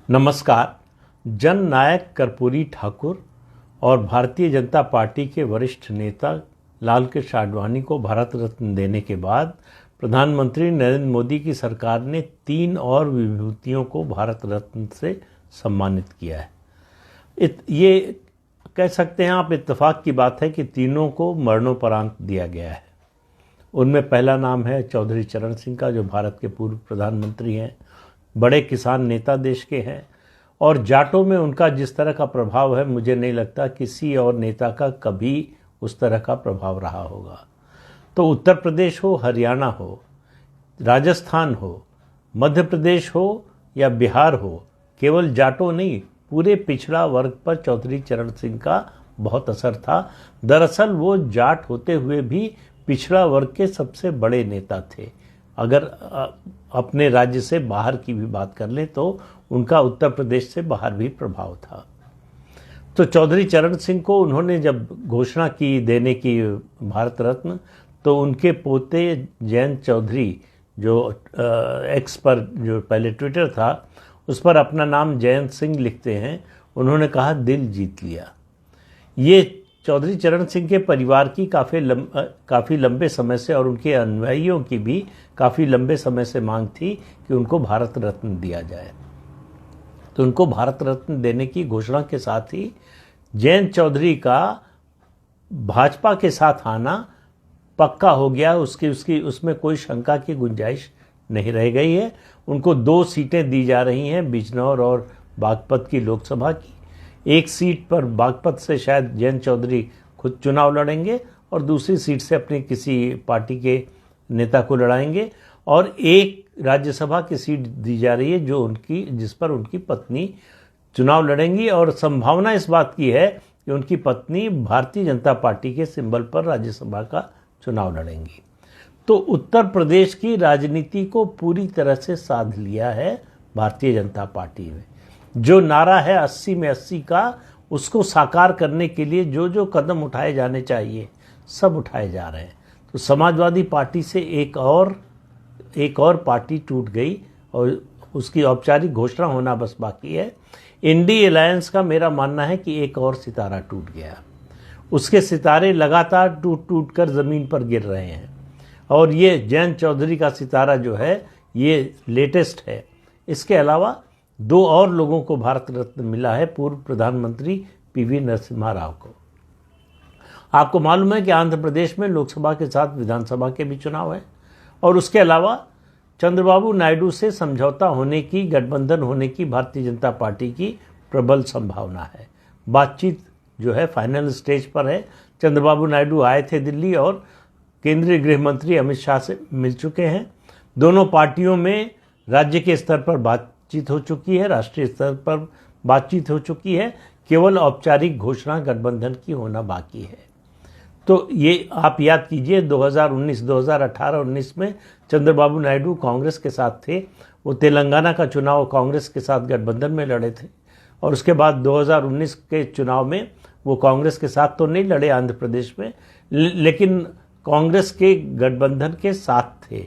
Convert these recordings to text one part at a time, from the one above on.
नमस्कार। जननायक कर्पूरी ठाकुर और भारतीय जनता पार्टी के वरिष्ठ नेता लाल कृष्ण आडवाणी को भारत रत्न देने के बाद प्रधानमंत्री नरेंद्र मोदी की सरकार ने 3 और विभूतियों को भारत रत्न से सम्मानित किया है। ये कह सकते हैं आप, इत्तेफाक की बात है कि तीनों को मरणोपरांत दिया गया है। उनमें पहला नाम है चौधरी चरण सिंह का, जो भारत के पूर्व प्रधानमंत्री हैं, बड़े किसान नेता देश के हैं, और जाटों में उनका जिस तरह का प्रभाव है, मुझे नहीं लगता किसी और नेता का कभी उस तरह का प्रभाव रहा होगा। तो उत्तर प्रदेश हो, हरियाणा हो, राजस्थान हो, मध्य प्रदेश हो या बिहार हो, केवल जाटों नहीं, पूरे पिछड़ा वर्ग पर चौधरी चरण सिंह का बहुत असर था। दरअसल वो जाट होते हुए भी पिछड़ा वर्ग के सबसे बड़े नेता थे। अगर अपने राज्य से बाहर की भी बात कर लें तो उनका उत्तर प्रदेश से बाहर भी प्रभाव था। तो चौधरी चरण सिंह को उन्होंने जब घोषणा की देने की भारत रत्न, तो उनके पोते जयंत चौधरी, जो एक्स पर, जो पहले ट्विटर था, उस पर अपना नाम जयंत सिंह लिखते हैं, उन्होंने कहा दिल जीत लिया। ये चौधरी चरण सिंह के परिवार की काफ़ी लंबे समय से, और उनके अनुयायियों की भी काफ़ी लंबे समय से मांग थी कि उनको भारत रत्न दिया जाए। तो उनको भारत रत्न देने की घोषणा के साथ ही जयंत चौधरी का भाजपा के साथ आना पक्का हो गया। उसमें कोई शंका की गुंजाइश नहीं रह गई है। उनको 2 सीटें दी जा रही हैं, बिजनौर और बागपत की लोकसभा की। एक सीट पर बागपत से शायद जयंत चौधरी खुद चुनाव लड़ेंगे और दूसरी सीट से अपनी किसी पार्टी के नेता को लड़ाएंगे, और एक राज्यसभा की सीट दी जा रही है जिस पर उनकी पत्नी चुनाव लड़ेंगी, और संभावना इस बात की है कि उनकी पत्नी भारतीय जनता पार्टी के सिंबल पर राज्यसभा का चुनाव लड़ेंगी। तो उत्तर प्रदेश की राजनीति को पूरी तरह से साध लिया है भारतीय जनता पार्टी में। जो नारा है 80 में 80 का, उसको साकार करने के लिए जो जो कदम उठाए जाने चाहिए सब उठाए जा रहे हैं। तो समाजवादी पार्टी से एक और पार्टी टूट गई और उसकी औपचारिक घोषणा होना बस बाकी है। इंडी अलायंस का मेरा मानना है कि एक और सितारा टूट गया। उसके सितारे लगातार टूट कर ज़मीन पर गिर रहे हैं, और ये जयंत चौधरी का सितारा जो है ये लेटेस्ट है। इसके अलावा 2 और लोगों को भारत रत्न मिला है, पूर्व प्रधानमंत्री पीवी नरसिम्हा राव को। आपको मालूम है कि आंध्र प्रदेश में लोकसभा के साथ विधानसभा के भी चुनाव है, और उसके अलावा चंद्रबाबू नायडू से समझौता होने की, गठबंधन होने की भारतीय जनता पार्टी की प्रबल संभावना है। बातचीत जो है फाइनल स्टेज पर है। चंद्रबाबू नायडू आए थे दिल्ली और केंद्रीय गृह मंत्री अमित शाह से मिल चुके हैं। दोनों पार्टियों में राज्य के स्तर पर बातचीत हो चुकी है, राष्ट्रीय स्तर पर बातचीत हो चुकी है। केवल औपचारिक घोषणा गठबंधन की होना बाकी है। तो ये आप याद कीजिए, 2019, 2018-19 में चंद्रबाबू नायडू कांग्रेस के साथ थे। वो तेलंगाना का चुनाव कांग्रेस के साथ गठबंधन में लड़े थे, और उसके बाद 2019 के चुनाव में वो कांग्रेस के साथ तो नहीं लड़े आंध्र प्रदेश में, लेकिन कांग्रेस के गठबंधन के साथ थे,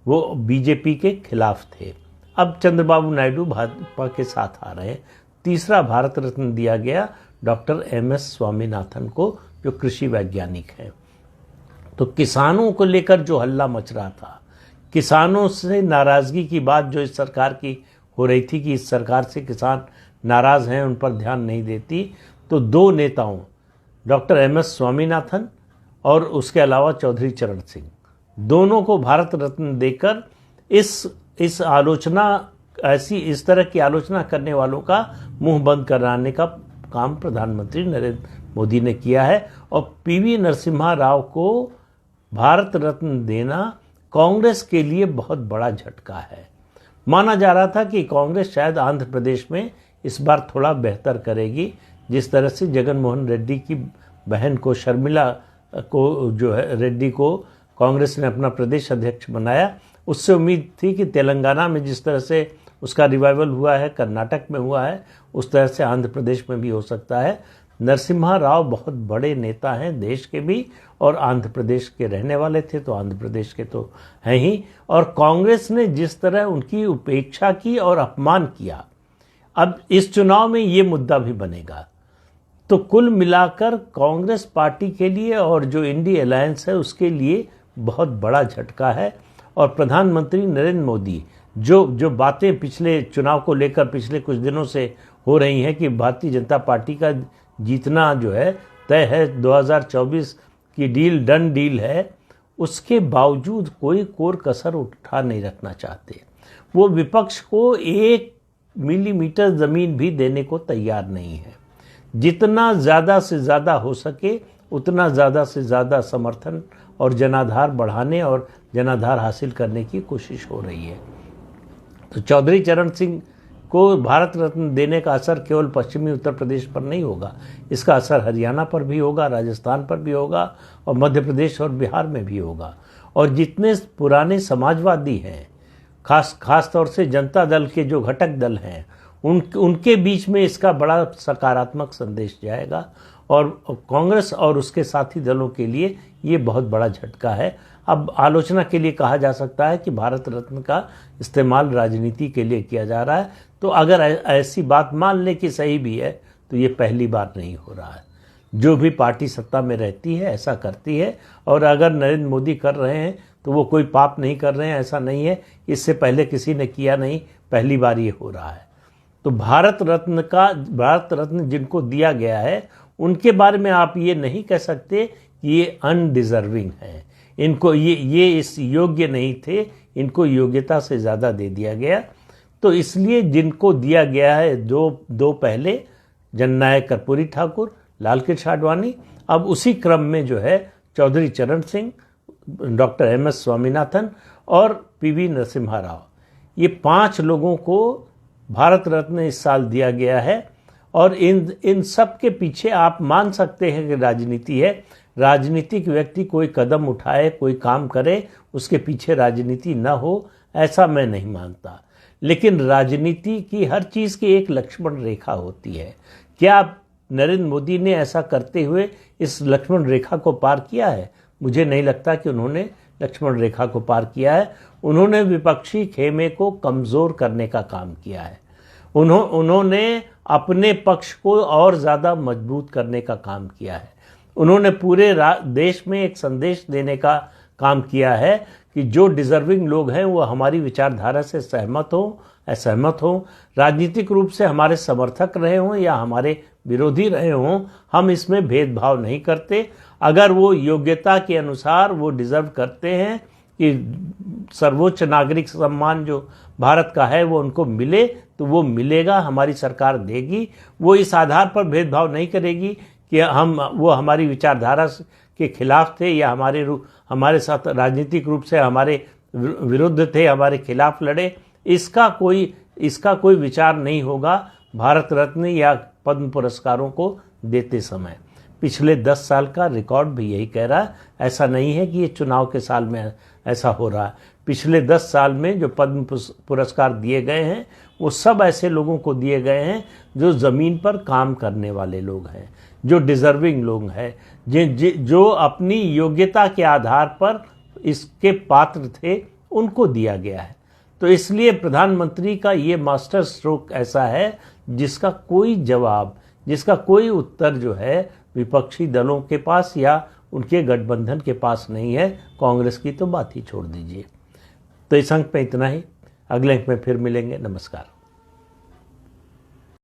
वो बीजेपी के खिलाफ थे। अब चंद्रबाबू नायडू भाजपा के साथ आ रहे हैं। तीसरा भारत रत्न दिया गया डॉक्टर MS स्वामीनाथन को, जो कृषि वैज्ञानिक हैं। तो किसानों को लेकर जो हल्ला मच रहा था, किसानों से नाराज़गी की बात जो इस सरकार की हो रही थी कि इस सरकार से किसान नाराज़ हैं, उन पर ध्यान नहीं देती, तो 2 नेताओं, डॉक्टर MS स्वामीनाथन और उसके अलावा चौधरी चरण सिंह, दोनों को भारत रत्न देकर इस तरह की आलोचना करने वालों का मुंह बंद कराने का काम प्रधानमंत्री नरेंद्र मोदी ने किया है। और पीवी नरसिम्हा राव को भारत रत्न देना कांग्रेस के लिए बहुत बड़ा झटका है। माना जा रहा था कि कांग्रेस शायद आंध्र प्रदेश में इस बार थोड़ा बेहतर करेगी। जिस तरह से जगन मोहन रेड्डी की बहन को, शर्मिला को, जो है रेड्डी को कांग्रेस ने अपना प्रदेश अध्यक्ष बनाया, उससे उम्मीद थी कि तेलंगाना में जिस तरह से उसका रिवाइवल हुआ है, कर्नाटक में हुआ है, उस तरह से आंध्र प्रदेश में भी हो सकता है। नरसिम्हा राव बहुत बड़े नेता हैं देश के भी, और आंध्र प्रदेश के रहने वाले थे, तो आंध्र प्रदेश के तो हैं ही। और कांग्रेस ने जिस तरह उनकी उपेक्षा की और अपमान किया, अब इस चुनाव में ये मुद्दा भी बनेगा। तो कुल मिलाकर कांग्रेस पार्टी के लिए और जो इंडी अलायंस है उसके लिए बहुत बड़ा झटका है। और प्रधानमंत्री नरेंद्र मोदी जो बातें पिछले चुनाव को लेकर पिछले कुछ दिनों से हो रही हैं कि भारतीय जनता पार्टी का जीतना जो है तय है, 2024 की डील डन डील है, उसके बावजूद कोई कोर कसर उठा नहीं रखना चाहते। वो विपक्ष को 1 मिलीमीटर ज़मीन भी देने को तैयार नहीं है। जितना ज़्यादा से ज़्यादा हो सके उतना ज़्यादा से ज़्यादा समर्थन और जनाधार बढ़ाने और जनाधार हासिल करने की कोशिश हो रही है। तो चौधरी चरण सिंह को भारत रत्न देने का असर केवल पश्चिमी उत्तर प्रदेश पर नहीं होगा, इसका असर हरियाणा पर भी होगा, राजस्थान पर भी होगा और मध्य प्रदेश और बिहार में भी होगा। और जितने पुराने समाजवादी हैं, खास तौर से जनता दल के जो घटक दल हैं, उनके बीच में इसका बड़ा सकारात्मक संदेश जाएगा। और कांग्रेस और उसके साथी दलों के लिए ये बहुत बड़ा झटका है। अब आलोचना के लिए कहा जा सकता है कि भारत रत्न का इस्तेमाल राजनीति के लिए किया जा रहा है। तो अगर ऐसी बात मान लें कि सही भी है तो ये पहली बार नहीं हो रहा है। जो भी पार्टी सत्ता में रहती है ऐसा करती है। और अगर नरेंद्र मोदी कर रहे हैं तो वो कोई पाप नहीं कर रहे हैं, ऐसा नहीं है। इससे पहले किसी ने किया नहीं, पहली बार ये हो रहा है। तो भारत रत्न जिनको दिया गया है उनके बारे में आप ये नहीं कह सकते कि ये अनडिजर्विंग है, इनको ये इस योग्य नहीं थे, इनको योग्यता से ज़्यादा दे दिया गया। तो इसलिए जिनको दिया गया है दो पहले, जननायक कर्पूरी ठाकुर, लालकृष्ण आडवाणी, अब उसी क्रम में जो है चौधरी चरण सिंह, डॉक्टर MS स्वामीनाथन और PV नरसिम्हा राव, ये 5 लोगों को भारत रत्न इस साल दिया गया है। और इन सब के पीछे आप मान सकते हैं कि राजनीति है। राजनीतिक व्यक्ति कोई कदम उठाए, कोई काम करे, उसके पीछे राजनीति न हो, ऐसा मैं नहीं मानता। लेकिन राजनीति की हर चीज़ की एक लक्ष्मण रेखा होती है। क्या नरेंद्र मोदी ने ऐसा करते हुए इस लक्ष्मण रेखा को पार किया है? मुझे नहीं लगता कि उन्होंने लक्ष्मण रेखा को पार किया है। उन्होंने विपक्षी खेमे को कमज़ोर करने का काम किया है। उन्होंने अपने पक्ष को और ज़्यादा मजबूत करने का काम किया है। उन्होंने पूरे देश में एक संदेश देने का काम किया है कि जो डिज़र्विंग लोग हैं वो हमारी विचारधारा से सहमत हों, असहमत हों, राजनीतिक रूप से हमारे समर्थक रहे हों या हमारे विरोधी रहे हों, हम इसमें भेदभाव नहीं करते। अगर वो योग्यता के अनुसार वो डिज़र्व करते हैं कि सर्वोच्च नागरिक सम्मान जो भारत का है वो उनको मिले, तो वो मिलेगा, हमारी सरकार देगी। वो इस आधार पर भेदभाव नहीं करेगी कि वो हमारी विचारधारा के खिलाफ थे या हमारे साथ राजनीतिक रूप से हमारे विरुद्ध थे, हमारे खिलाफ लड़े। इसका कोई विचार नहीं होगा भारत रत्न या पद्म पुरस्कारों को देते समय। पिछले 10 साल का रिकॉर्ड भी यही कह रहा है। ऐसा नहीं है कि ये चुनाव के साल में ऐसा हो रहा है। पिछले 10 साल में जो पद्म पुरस्कार दिए गए हैं वो सब ऐसे लोगों को दिए गए हैं जो ज़मीन पर काम करने वाले लोग हैं, जो डिज़र्विंग लोग हैं, जो अपनी योग्यता के आधार पर इसके पात्र थे, उनको दिया गया है। तो इसलिए प्रधानमंत्री का ये मास्टर स्ट्रोक ऐसा है जिसका कोई जवाब, जिसका कोई उत्तर जो है विपक्षी दलों के पास या उनके गठबंधन के पास नहीं है। कांग्रेस की तो बात ही छोड़ दीजिए। तो इस अंक में इतना ही। अगले अंक में फिर मिलेंगे। नमस्कार।